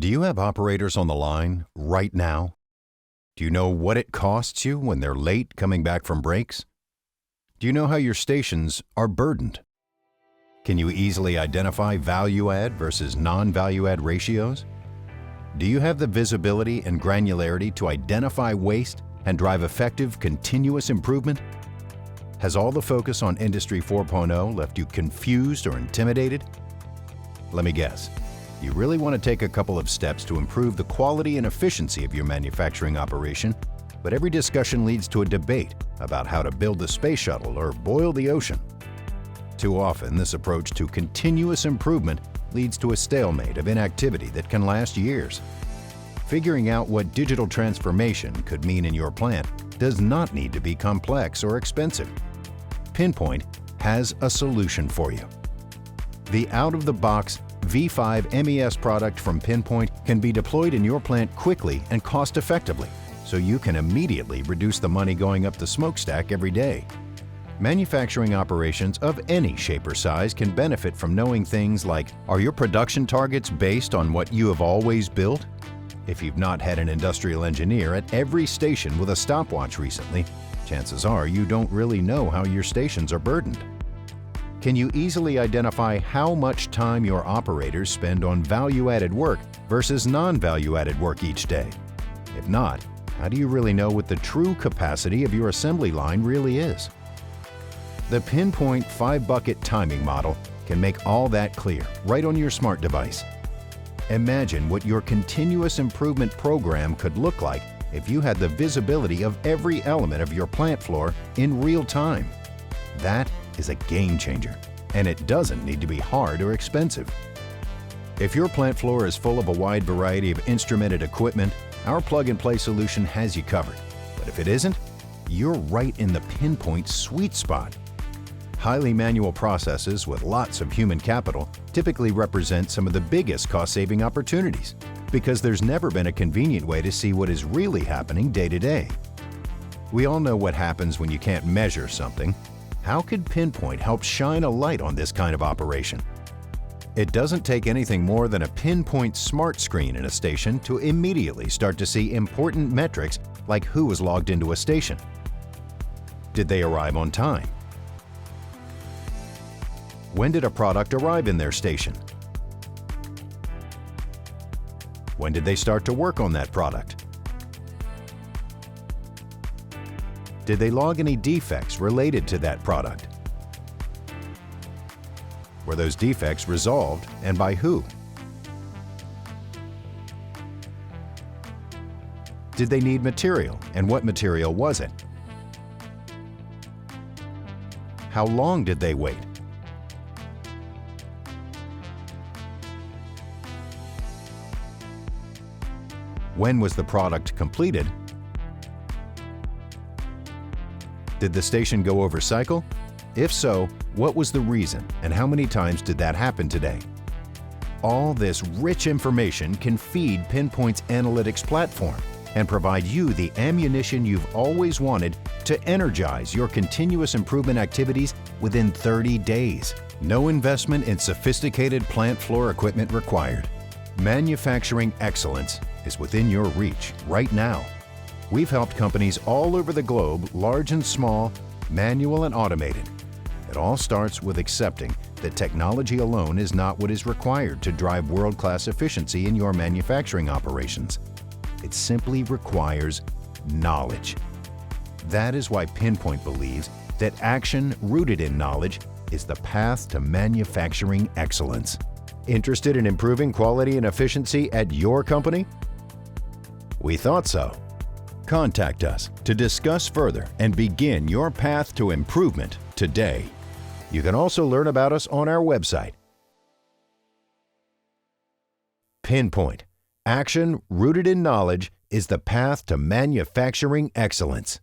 Do you have operators on the line right now? Do you know what it costs you when they're late coming back from breaks? Do you know how your stations are burdened? Can you easily identify value-add versus non-value-add ratios? Do you have the visibility and granularity to identify waste and drive effective, continuous improvement? Has all the focus on Industry 4.0 left you confused or intimidated? Let me guess. You really want to take a couple of steps to improve the quality and efficiency of your manufacturing operation, but every discussion leads to a debate about how to build the space shuttle or boil the ocean. Too often, this approach to continuous improvement leads to a stalemate of inactivity that can last years. Figuring out what digital transformation could mean in your plant does not need to be complex or expensive. PINpoint has a solution for you. The out-of-the-box V5 MES product from PINpoint can be deployed in your plant quickly and cost-effectively, so you can immediately reduce the money going up the smokestack every day. Manufacturing operations of any shape or size can benefit from knowing things like, are your production targets based on what you have always built? If you've not had an industrial engineer at every station with a stopwatch recently, chances are you don't really know how your stations are burdened. Can you easily identify how much time your operators spend on value-added work versus non-value-added work each day? If not, how do you really know what the true capacity of your assembly line really is? The PINpoint 5-bucket timing model can make all that clear right on your smart device. Imagine what your continuous improvement program could look like if you had the visibility of every element of your plant floor in real time. That is a game changer, and it doesn't need to be hard or expensive. If your plant floor is full of a wide variety of instrumented equipment, our plug-and-play solution has you covered. But if it isn't, you're right in the PINpoint sweet spot. Highly manual processes with lots of human capital typically represent some of the biggest cost-saving opportunities because there's never been a convenient way to see what is really happening day to day. We all know what happens when you can't measure something. How could PINpoint help shine a light on this kind of operation? It doesn't take anything more than a PINpoint smart screen in a station to immediately start to see important metrics like who was logged into a station. Did they arrive on time? When did a product arrive in their station? When did they start to work on that product? Did they log any defects related to that product? Were those defects resolved, and by who? Did they need material, and what material was it? How long did they wait? When was the product completed? Did the station go over cycle? If so, what was the reason and how many times did that happen today? All this rich information can feed PINpoint's analytics platform and provide you the ammunition you've always wanted to energize your continuous improvement activities within 30 days. No investment in sophisticated plant floor equipment required. Manufacturing excellence is within your reach right now. We've helped companies all over the globe, large and small, manual and automated. It all starts with accepting that technology alone is not what is required to drive world-class efficiency in your manufacturing operations. It simply requires knowledge. That is why PINpoint believes that action rooted in knowledge is the path to manufacturing excellence. Interested in improving quality and efficiency at your company? We thought so. Contact us to discuss further and begin your path to improvement today. You can also learn about us on our website. PINpoint. Action rooted in knowledge is the path to manufacturing excellence.